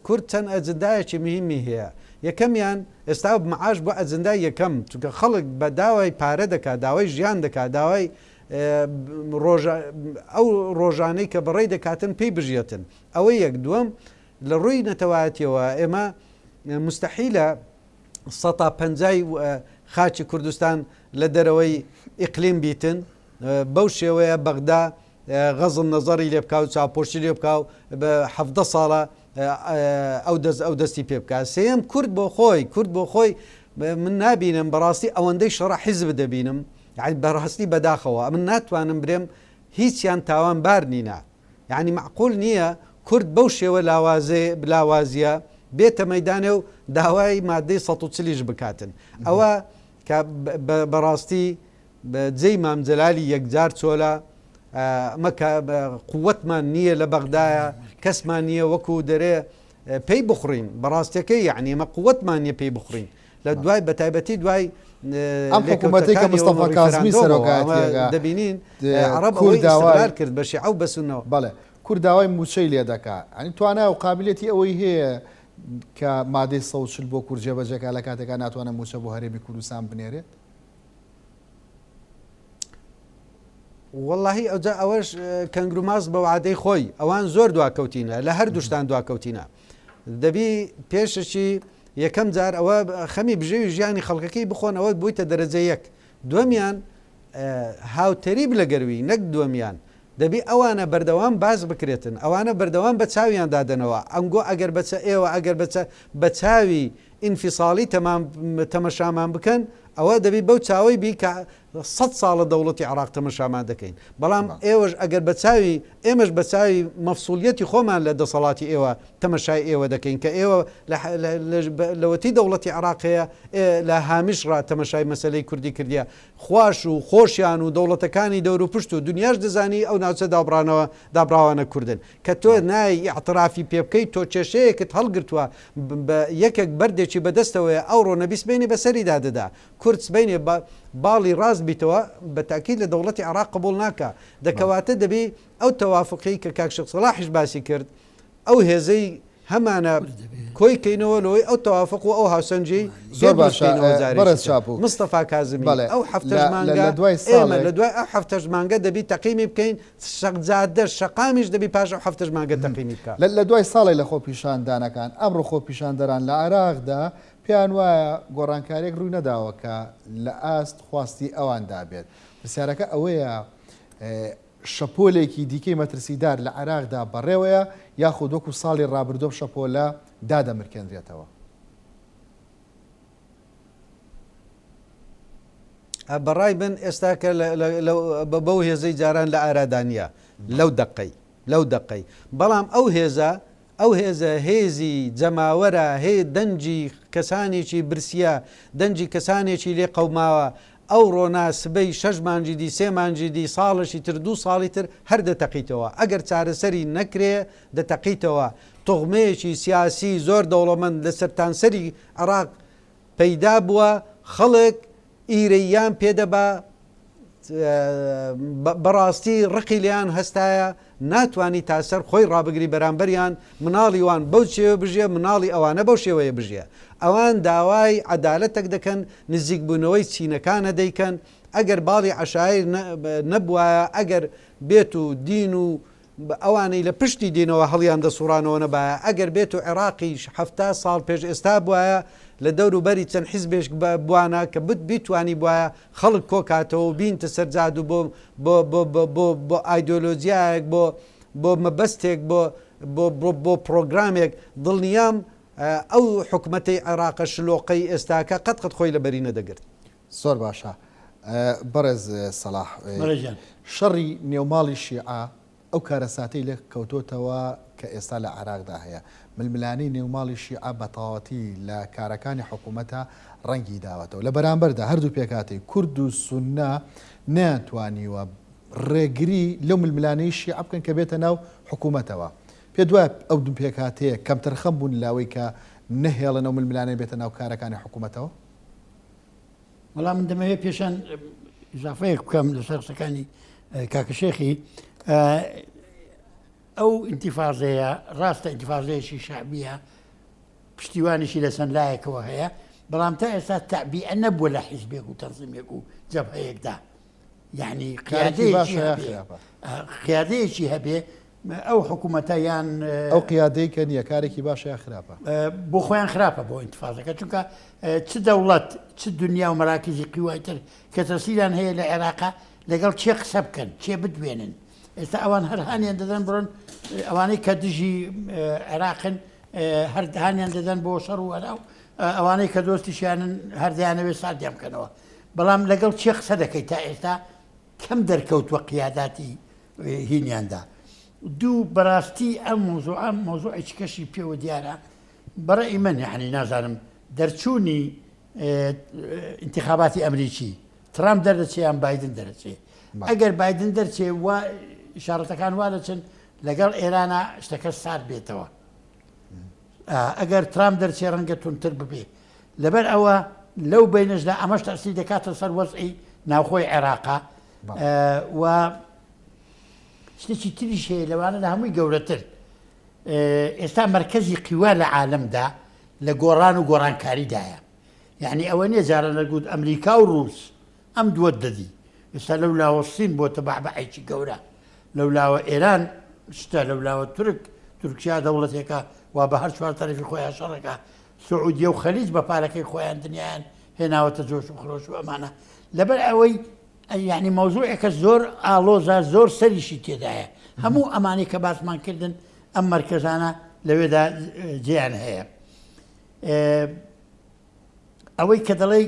[SPEAKER 3] کورد چەند ئەجندایەکی مهمی هەیە یەکەمیان ئێستا مەعاش بۆ ئەجندای یەکەم چونکە خەڵک بە داوای پارە دەکات داوای ژیان دەکات داوای ئەو ڕۆژانەی کە بەڕێی دەکاتن پێی بژێتن ئەوەی یەک دووەم لە ڕووی نەتەوایەتیەوە ئێمە مستحیلە 150 خاچی کوردستان لە دەرەوەی ئیقلیم بیتن بەو شێوەیە بەغدا غەزم نەزەری لێ بکاو چاپۆشتی لێ بکاو بە 17 ساڵە ئەو دەستی پێ بکات سێم کورد بۆ خۆی من نابینم بەڕاستی ئەوەندەی شەڕە حیزب دەبینم یعنی بەڕاستی بەداخەوە من ناتوانم برێم هیچیان تاوان بار نینە یعنی معقول نییە کورد بەو شێوە لاوازیە بێتە مەیدانێ و داوای مادەی 140 بکاتن ئەوە کە بەڕاستی جێی مامجەلالی یەکجار چۆلە مەکە قووەتمان نییە لە بەغدایە کەسمان نییە وەکو دەرێ پێی بخڕین بەڕاستیەکەی یعنی ئەمە قووەتمان نییە پێی بخڕین لە دوای بەتایبەتی دوای
[SPEAKER 1] ئەم حکوومەتی کە مستەفا کازمی سەرۆکایەتیەکە
[SPEAKER 3] دەبینین عەرەب ئەوەی ئیستیغلال کرد بە شیعە و بە سوننەوە
[SPEAKER 1] بەڵێ کورد داوای موچەی لێ دەکات ئەنی توانای و قابلیەتی ئەوەی هەیە کە مادەی 140 بۆ کورد جێبەجێکە لە کاتێکا ناتوانە موچە بۆ هەرێمی کوردستان بنێرێت
[SPEAKER 3] واللهی ئەوەش کەنگروماز بە وعدەی خۆی ئەوان زۆر دواکەوتینە لە هەردووشتان دواکەوتینە دەبی پێشەچی یەکەم جار ئەوە خەمی بژێوی ژیانی خەڵکەکەی بخۆنەوە بوویتە دەرەجە یەک دووەمیان هاوتەریب لە گەروی نەک دووەمیان دەبی ئەوانە بەردەوام باز بکرێتن ئەوانە بەردەوام بە چاویان دادنەوە ئەنگۆ ئەگەر بچە ئێوە ئەگەر بە چاوی ئینفیساڵی تەمەشامان بکەن ئەوە دەبی بەو چاوی بی کە 100 ساڵە دەوڵەتی عێراق تەمەشامان دەکەین بەڵام ئێوەش ئەگەر بە چاوی ئێمەش بە چاوی مەفسولیەتی خۆمان لە دەسەڵاتی ئێوە تەمەشای ئێوە دەکەین کە ئێوە لەوەتی دەوڵەتی عێراقەیە لە هامیشڕا تەمەشای مەسەلەی کوردی کردیە خوش و خۆشیان و دەوڵەتەکانی دەور و پشت و دنیاش دەزانی ئەو ناوچە دابراوانە کوردن کە تۆ نای ئاعترافی پێ بکەیت تۆ کێشەیەکت هەڵگرتووە یەکێک بەردێکی بەدەستەوەی ئەوڕۆ نەبیسبینی بەسەریدا دەدا کورد سبینێ باڵی ڕاست بیتەوە بە تاکید لە دەوڵەتی عێراق قبول ناکە دەکەواتە دەبی ئەو تەوافقی کە کاک شێخ سەلاحیش باسی کرد ئەو هێزەی هەمانە کۆی کەینەوە لەوەی ئەو تەوافق و ئەو هاوسەنجی
[SPEAKER 1] زۆر باشە بەرز چاپوو
[SPEAKER 3] مستەفا کازمی ئەو هەفتەژمانگە ئێمە لە دوای ئەو هەفتەژمانگە دەبی تەقیمی بکەین شەقجادە شەقامیش دەبی پاش ئەو هەفتەژمانگە تەقیمی بکە
[SPEAKER 1] لە دوای ساڵی لە خۆپیشاندانەکان ئەمڕۆ خۆپیشاندەران لە عێراقدا پێیان وایە گۆڕانکاریێک ڕووی نەداوە کە لە ئاست خواستی ئەواندا بێت پرسیارەکە ئەوەیە شەپۆلێکی دیکەی مەترسیدار لە عێراقدا بەڕێوەیە یاخود وەکو ساڵی ڕابردۆ شەپۆلە دادەمرکێنرێتەوە
[SPEAKER 3] بەڕای بن ئێستا کە بەو هێزەی جاران لە ئارادانیە لەو دقەی بەڵام ئەو هێزە هێزی جەماوەرە هەیە دەنجی کەسانێکی برسیە دەنجی کەسانێکی لێ قەوماوە ئەو ڕۆنا سبەی 6 مانجی دی 3 مانجی دی ساڵشی تر 2 ساڵی تر هەر دەتەقیتەوە ئەگەر چارەسەری نەکرێ دەتەقیتەوە تۆغمەیەکی سیاسی زۆر دەوڵەمەند لە سەرتانسەری عێراق پەیدا بووە خەڵک ئیرەیان پێدەبا بەڕاستی ڕقی لیان هەستایە ناتوانانی تاسەر خۆی ڕابگری بەرامبەریان مناڵی وان بەو شێوە بژێ مناڵی ئەوانە بەو شێوەیە بژێ ئەوان داوای عەدالەتێک دەکەن نزیک بوونەوەی چینەکانە دەیکەن ئەگەر باڵی عەشایر نەبووە ئەگەر بێت و دین و ئەوانەی لە پشتی دینەوە هەڵیان دەسوڕانەوە نەبایە ئەگەر بێت و عێراقیش 70 ساڵ پێش ئێستا بواە لە دەور و بەری چەند حیزبێش بوانە کە بیتوانی بواە خەڵک کۆکاتەوە و بینتە سەرجاد و بۆ ئایدۆلۆژیایەک بۆ مەبەستێک بۆ پرۆگرامێک دڵنیام ئەو حکومەتەی عێراقە شلۆقەی ئێستاکە قەت خۆی لە بەری نەدەگرت.
[SPEAKER 1] زۆر باشە بەڕێز سەلاح شەڕی نێوماڵی شیعە ئەو کارەساتەی لێ کەوتۆتەوە کە ئێستا لە عێراقدا هەیە ململانی نێوماڵی شیعە بە تەواوەتی لە کارەکانی حکوومەتە ڕەنگی داوەتەوە لە بەرامبەردا هەردوو پێکاتی کورد و سوننا نەیانتوانیوە ڕێگری لەو ململانەی شیعە بکەن کە بێتە ناو حکوومەتەوە پێ دوای ئەو دوو پێکاتەیە کەمتر خەم بوون لاوەی کە نەهێڵن ئەو ململانەی بێتە ناو کارەکانی حکوومەتەوە.
[SPEAKER 2] وەڵام من دەمەوێت پێشان ئیزافەیەک بکەم لەسەر قسەکانی کاکەشێخی ئەو ئینتیفازەیە ڕاستە ئینتیفازەیەکی شعبیە پشتیوانیشی لە چەند لایەکەوە هەیە بەڵام تا ئێستا تەعبیە نەبووە لە حیزبێک و تەنزیمێک و جەبهەیەکدا یعنی قیادەیەکی هەبێ ئەو حکوومەتە یان
[SPEAKER 1] ئەو قیادەی کە نییە کارێکی باشە یا خراپە
[SPEAKER 2] بۆ خۆیان خراپە بۆ ئینتیفازەکە چونکە چ دەوڵەت چ دنیا و مەراکزی قیوایتر کە تەسیران هەیە لە عێراقا لەگەڵ چێ قسە بکەن چێ بدوێنن ئێستا ئەوان هەرهانیان دەدەن بڕۆن ئەوانەی کە دژی عێراقن هەردهانیان دەدەن بۆ شەڕ و وەراو ئەوانەی کە دۆستیشیانن هەردیانەوێت سادیان بکەنەوە بەڵام لەگەڵ چێ قسە دەکەی تا ئێستا کەم دەرکەوتوە قیاداتی هینیاندا دوو بەڕاستی ئەم مۆزوعێکی کەشی پێوە دیارە بەڕێی من یعنی نازانم دەرچوونی انتخاباتی ئەمریکی ترامپ دەردەچێ یان بایدن دەرەچێ ئەگەر بایدن دەرچێ وا ئشارەتەکان وا دەچن لەگەڵ ئێرانە شتەکە سارد بێتەوە ئەگەر ترامپ دەرچێ ڕەنگە تونتر ببێ لەبەر ئەوە لەو بینەشدا ئەمەش تەسی دەکاتە سەر وەزعی ناوخۆی عێراقا و شتێکی تریش هەیە لەوانە لە هەمووی گەورەتر ئێستا مەرکەزی قیوا لە عالەمدا لە گۆڕان و گۆڕانکاریدایە یعنی ئەوە نییە جارە لەگوت ئەمریکا و ڕووس ئەم دووەت دەدی ئێستا لەولاوە سین بۆتە بەعبەعێکی گەورە لەولاوە ئێران شتە لەولاوە تورکیا دەوڵەتێکە وا بە هەر چوار تەرەفی خۆیان شەڕەکە سعودیە و خەلیج بە پارەکەی خۆیان دنیایان هێناوەتە جۆش و خرۆش و ئەمانە لەبەر ئەوەی یعنی مەوزوعێکە زۆر ئالۆزە زۆر سەریشی تێدایە هەموو ئەمانی کە باسمان کردن ئەم مەرکەزانە لەوێدا جیان هەیە ئەوەی کە دەڵێ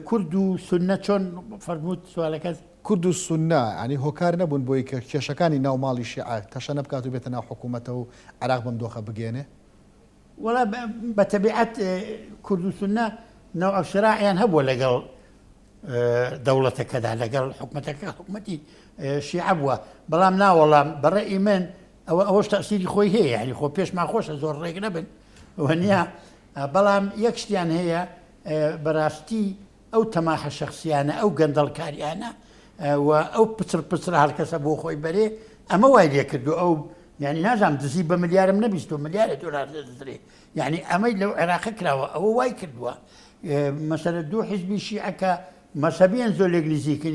[SPEAKER 2] کورد و سونە چۆن فەرمووت سوالەکەت
[SPEAKER 1] کورد و سونە ینی هۆکار نەبوون بۆی کە کێشەکانی ناوماڵی شیعە تەشە نەبکات و بێتە ناو حکوومەتە و عێراق بەم دۆخە بگێنێ
[SPEAKER 2] وەڵا بە تەبیعەت کورد و سونە نەوع شراعیان هەبووە لەگەڵ دەوڵەتەکەدا لەگەڵ حکوومەتەکە حکوومەتی شیعە بووە بەڵام ناوەڵام بەڕێی من ئەوەش تەسیری خۆی هەیە ینی خۆ پێشمان خۆشە زۆر ڕێک نەبن وەنیا بەڵام یەک شتیان هەیە بەڕاستی ئەو تەماحە شەخصیانە ئەو گەندەڵکاریانە و ئەو پچر هەرکەسە بۆ خۆی بەرێ ئەمە وای لێ کردو ئەو ینی نازانم دزی بە ملیارم نەبیست و ملیارە دۆلار دەدرێ یعنی ئەمەی لەو عێراقە کراوە ئەوە وای کردووە مەسەلە دوو حیزبی شیعەکە مەسەبیان زۆر لێک نزیکن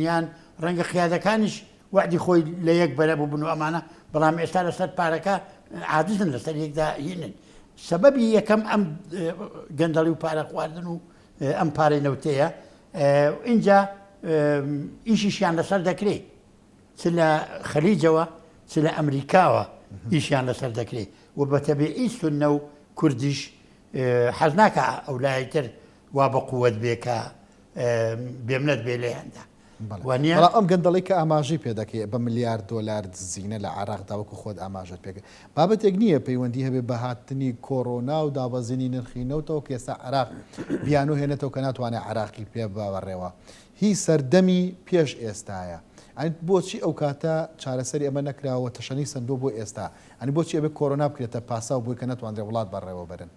[SPEAKER 2] ڕەنگە قیادەکانیش وعدی خۆی لە یەک بەرە بووبن و ئەمانە بەڵام ئێستا لەسەر پارەکە عادزن لەسەر یەکدا هینن سەبەبی یەکەم ئەم گەندەڵی و پارە خواردن و ئەم پارەی نەوتەیە اینجا ئیشیشیان لەسەر دەکرێت چ لە خەلیجەوە چ لە ئەمریکاوە ئیشیان لەسەر دەکرێت و بە تەبیعی سونە و کوردیش حەز ناکە ئەولایتر وا بە قووەت بێکە بێمنەت بێ لێیاندا
[SPEAKER 1] ئەم گەندەڵی کە ئاماژی پێ دەکەێت بە ملیار دۆلار زیینە لە عێراقدا وەکو خۆت ئاماژت پێکە بابەتێک نییە پەیوەندی هەبێ بە هاتنی کۆڕۆنا و دابەزینی نرخینەوتەوە کە ئێستا عێراق بیان و هێنێتەوە کە ناتوانێت عێراقی پێ باوەڕێەوە هی سەردەمی پێش ئێستاە ئەنی بۆچی ئەو کاتە چارەسەری ئەمە نەکراوە تەشەنی سندۆ بۆ ئێستا ئەنی بۆچی ئەبێ کۆڕۆنا بکرێتە پاسا و بۆی کە نەتوانرێ وڵات بەڕێوە بەرن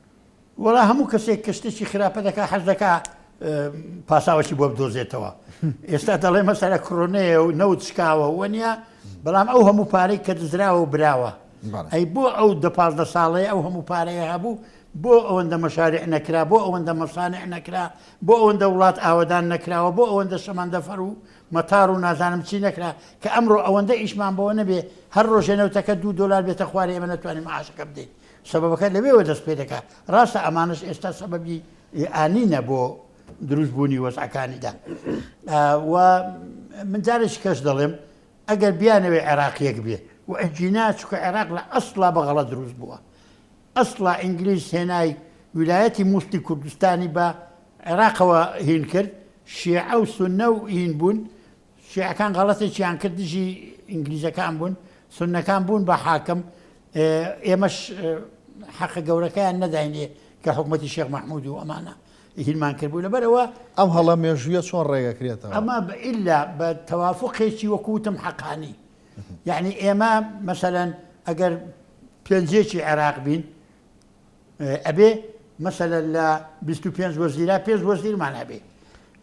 [SPEAKER 2] وەڵا هەموو کەسێک کەشتێکی خراپە دەکا حەز دەکا پاساوەکی بۆ بدۆزێتەوە ئێستا دەڵێ مەسەلە کڕۆنەیە و نەوت شکاوە وەنیا بەڵام ئەو هەموو پارەی کە دزراوە و براوە ئەی بۆ ئەو 15 ساڵەیە ئەو هەموو پارەیە هەبوو بۆ ئەوەندە مەشارع نەکرا بۆ ئەوەندە مەسانع نەکرا بۆ ئەوەندە وڵات ئاوەدان نەکراوە بۆ ئەوەندە شەمەندەفەر و مەتار و نازانم چی نەکرا کە ئەمڕۆ ئەوەندە ئیشمان بەوە نەبێ هەر ڕۆژێنەوتەکە $2 بێتە خوارێ ئێمە نەتوانین معاشەکە بدەین سەبەبەکە لەوێەوە دەست پێ دەکات ڕاستە ئەمانش ئێستا سەبەبی ئانینە بۆ دروستبوونی وەزعەکانیدا و من جارێکی کەس دەڵێم ئەگەر بیانەوێ عێراقیەک بێ و ئەجینا چکە عێراق لە ئەسڵا بەغەڵە دروست بووە ئەسڵا ئینگلیز هێنای ویلایەتی موسڵی کوردستانی بە عێراقەوە هین کرد شیعە و سونە و هین بوون شیعەکان غەڵەتێکیان کرد دژی ئینگلیزەکان بوون سونەکان بوون بە حاکم ئێمەش حەقە گەورەکەیان نەداینێ کە حکومەتی شێخ مەحموود و ئەمانە هینمان کرد بوو لەبەرەوە
[SPEAKER 1] ئەم هەڵە مێژوویە چۆن ڕێگەکرێتەوە
[SPEAKER 2] ئەمە ئیلا بە تەوافقێکی وەکوتم حەقانی یعنی ئێمە مەسەلەن ئەگەر پێنجێکی عێراق بین ئەبێ مەسەلە لە 25 وەزیرا 5 وەزیرمان هەبێ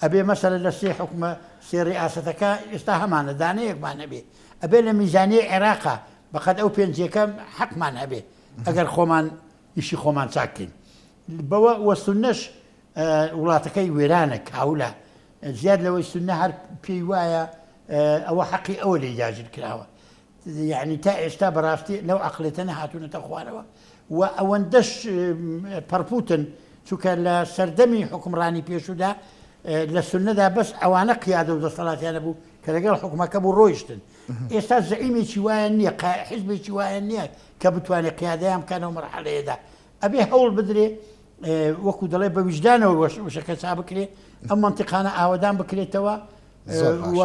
[SPEAKER 2] ئەبێ مەسەلە لە سێ حکومە سێ ڕیاسەتەکە ئێستا هەمانە دانەیەکمان هەبێ ئەبێ لە میزانیە عێراقا بەقەت ئەو پێنجێکە حەقمان هەبێ ئەگەر خۆمان ئیشی خۆمان چاکەین بەوە وەسونەش وڵاتەکەی وێرانە کاولە زیاد لەوەی سونە هەر پێی وایە ئەوە حەقی ئەوە لێ جاژر کراوە یعنی تا ئێستا بەڕاستی لەو عەقلێتە نەهاتوونەتە خوارەوە و ئەوەندەش پەرپوتن چونکە لە سەردەمی حکمڕانی پێشودا لە سونەدا بەس ئەوانە قیادە و دەسەڵاتیانە بوو کە لەگەڵ حکومەکە بوو ڕۆیشتن ئێستا زەعیمێکی وایە نییە حیزبێکی وایە نییە کە بتوانێت قیادەیان بکەنەوە مەرحەلەیەدا ئەبێ هەوڵ بدرێ وەکو دەڵێ بە وجدانەوە وشەکە چا بکرێ ئەم منتیقانە ئاوەدان بکرێتەوە و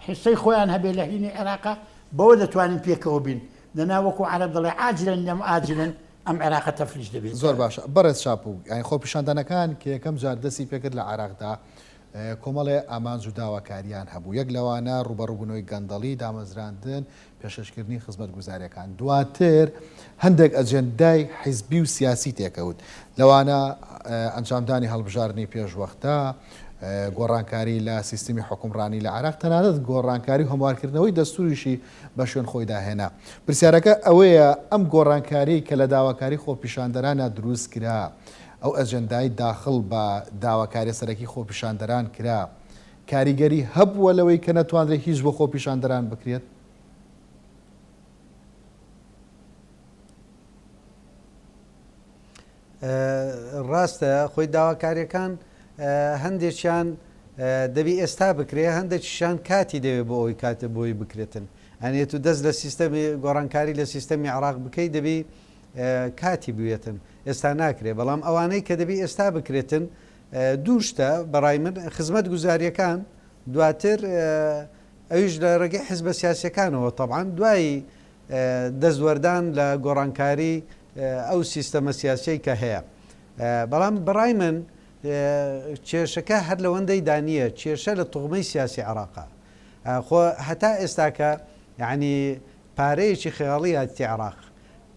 [SPEAKER 2] حسەی خۆیان هەبێ لە هینی عێراقا بەوە دەتوانین پێکەوە بین لەنا وەکو عەرەب دەڵێ عاجلن لەم ئاجلن ئەم عێراقە تەفلیش دەبێت
[SPEAKER 1] زۆر باشە بەڕێز چاپوو یانی خۆ پیشاندانەکان کە یەکەم جار دەستی پێکرد لە عێراقدا کۆمەڵێ ئامانج و داواکاریان هەبوو یەک لەوانە ڕوبەڕووبوونەوەی گەندەڵی دامەزراندن پێشەشکردنی خزمەت گوزاریەکان دواتر هەندێک ئەجێندای حیزبی و سیاسی تێکەوت لەوانە ئەنجامدانی هەڵبژاردننی پێشوەختە گۆڕانکاری لە سیستمی حکومڕانی لە عێراق تەنانەت گۆڕانکاری هەموارکردنەوەی دەستوریشی بە شوێن خۆی داهێنا پرسیارەکە ئەوەیە ئەم گۆڕانکاری کە لە داواکاری خۆپیشاندەرانە دروست کرا ئەو ئەجەندای داخل بە داواکاری سەرەکی خۆپیشاندەران کرا کاریگەری هەبووە لەوەی کە نەتوانرێت هیچ بۆ خۆپیشاندەران بکرێت
[SPEAKER 3] ڕاستە خۆی داواکاریەکان هەندێکیان دەبی ئێستا بکرێ هەندێکیشان کاتی دەوێت بۆ ئەوی کاتە بۆی بکرێتن ئەنێت و دەست لە سیستەمی گۆڕانکاری لە سیستەمی عێراق بکەی دەبی کاتی بوێتن ئێستا ناکرێت بەڵام ئەوانەی کە دەبی ئێستا بکرێتن دووشتە بەڕای من خزمەت گوزاریەکان دواتر ئەویش لە ڕێگەی حیزبە سیاسیەکانەوە طبعاً دوایی دەستوەردان لە گۆڕانکاری ئەو سیستەمە سیاسی کە هەیە بەڵام بەڕای من کێشەکە هەر لەوەندەی دانیە کێشە لە توغمەی سیاسی عێراقا خۆ هەتا ئێستاکە یعنی پارەیەکی خێڵی هاتی عێراق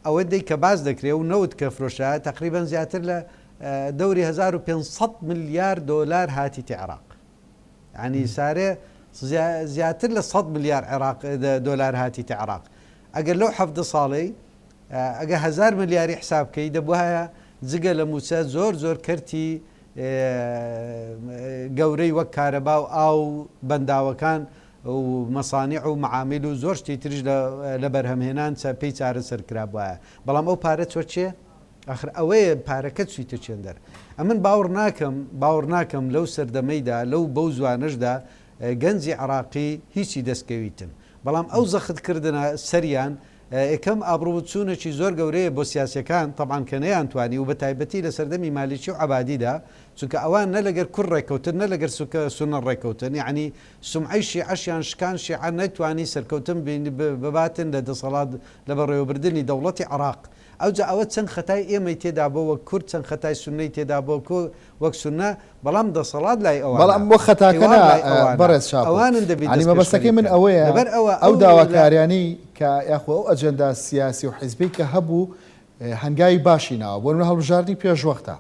[SPEAKER 3] ئەوە دەی کە باز دەکرێت و نەوت کە فرۆشە تقریبان زیاتر لە دەوری 1500 ملیار دۆلار هاتیتی عێراق ینی سارێ زیاتر لە 100 ملیار دۆلار هاتیتی عێراق ئەگەر لەو هەفتە ساڵەی ئەگە 1000 ملیاری حسابکەی دەبووایە جگە لە موچە زۆر زۆر کەرتی گەورەی وەک کارەبا و ئاو بەنداوەکان و مەسانیع و معامیل و زۆر شتی تریش لە بەرهەمهێنان پێی چارەسەر کرا بواە بەڵام ئەو پارە چۆ چێ ئەخر ئەوەیە پارەکە چیتە چێندەر ئەمن باوەڕ ناکەم لەو سەردەمەیدا لەو بەو زوانشدا گەنجی عێراقی هیچی دەستکەویتن بەڵام ئەو زەختکردنە سەریان یەکەم ئابروچوونێکی زۆر گەورەیە بۆ سیاسەکان طبعاً کە نەیانتوانی و بە تایبەتی لە سەردەمی مالیکی و عەبادیدا چونکە ئەوان نە لەگەر کوڕ ڕێککەوتن نە لەگەر سونە ڕێککەوتن یعنی سومعی شیعەشیان شکان شیعە نەیتوانی سەرکەوتن بباتن لە دەسەڵات لە بەڕێوەبردننی دەوڵەتی عێراق ئەوجا ئەوە چەند خەتای ئێمەی تێدا بۆ وەک کورد چەند خەتای سونەی تێدا بۆ وەک سونە بەڵام دەسەڵات لای ئەوە
[SPEAKER 1] بەڵام بۆ خەتاکەە بەڕێز
[SPEAKER 3] ئەوانن دەبێت
[SPEAKER 1] مەبەستەکەی من ئەوەیە ئەو داواکاریانی کە یاخۆ ئەو ئەجەندا سیاسی و حیزبی کە هەبوو هەنگاوی باشی ناوە بۆ هەڵبژاردننی پێشوەختە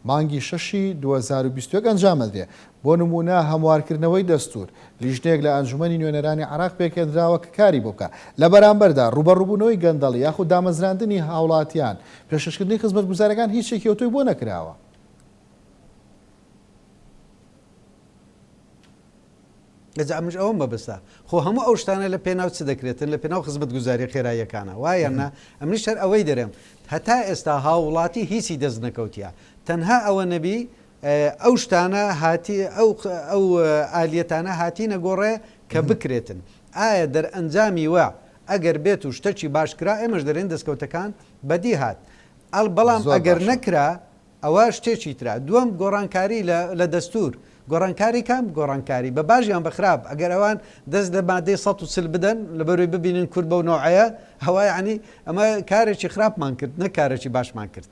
[SPEAKER 1] مانگی 6 2021 ئەنجامەدرێ. بۆ نمونە هەموارکردنەوەی دەستور لیژنەیەک لە ئەنجومەنی نوێنەرانی عراق پێکێنراوە کە کاری بۆ بکە لە بەرامبەردا ڕوبەڕووبوونەوەی گەندەڵی یاخود دامەزراندنی هاوڵاتیان پێشکەشکردنی خزمەتگوزارەکان هیچ شێکیەوەی بۆ نەکراوە.
[SPEAKER 3] ئەمش ئەوم بەبستا خۆ هەموو ئەو شتانە لە پێناو چ دەکرێتن لە پێناو خزمەت گوزاری خێراییەکانە وایە نه ئەمنی شەر ئەوەی دەرێم هەتا ئێستا هاوڵاتی هیچی دەست نەکەوتیە تەنها ئەوە نەبی ئەو شتانە هاتی ئەو ئالیەتانە هاتی نەگۆڕێ کە بکرێتن ئایا دەرئەنجامی وە ئەگەر بێت و شتەکی باشکرا ئێمەش دەرێن دەستکەوتەکان بەدی هات بەڵام ئەگەر نەکرا ئەوە شتێکی ترا دووەم گۆڕانکاری لە دەستور گۆڕانکاری کام گۆڕانکاری بە باشیان بەخراپ ئەگەر ئەوان دەست لە مادەی 140 بدەن لە بەروی ببینن کورد بە و نوعەیە هەوای عنی ئەمە کارێکی خراپمان کرد نەکارێکی باشمان کرد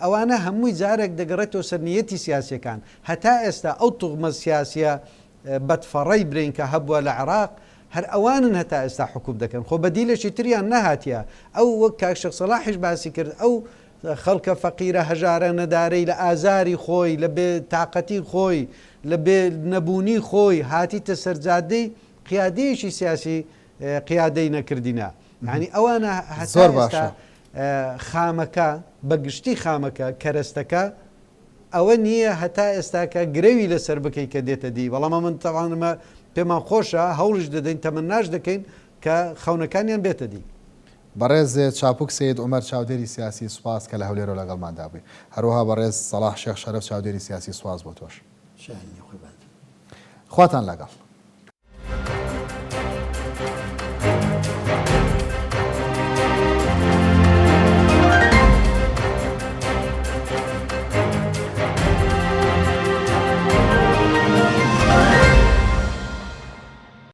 [SPEAKER 3] ئەوانە هەمووی جارێک دەگەڕێتەوە سەرنیەتی سیاسیەکان هەتا ئێستا ئەو توغمە سیاسیە بەدفەڕەی برین کە هەبووە لە عێراق هەر ئەوانن هەتا ئێستا حکوم دەکەن خۆ بەدیلێکی تریان نەهاتیە ئەو وەک کاک شێخ سەلاحیش باسی کرد ئەو خەڵکە فەقیرە هەژارە نەدارەی لە ئازاری خۆی لە بێ تااقەتی خۆی لە بێ نەبوونی خۆی هاتیتە سەرجادەی قیادەیەکی سیاسی قیادەی نەکردینە ینی ئەوانە
[SPEAKER 1] زۆر باشە
[SPEAKER 3] خامەکە بەگشتی خامەکە کەرەستەکە ئەوە نییە هەتا ئێستاکە گرەوی لەسەر بکەی کە دێتە دی بەڵامە من تەوانمە پێمان خۆشە هەوڵش دەدەین تەمەناش دەکەین کە خەونەکانیان بێتە دی.
[SPEAKER 1] بەڕێز چاپوک سید عومەر چاودێری سیاسی سوپاس کە لە هەولێرە لەگەڵماندا بووی هەروەها بەڕێز سەلاح شێخ شەرەف چاودێری سیاسی سواز بۆ تۆش خواتان لەگەڵ.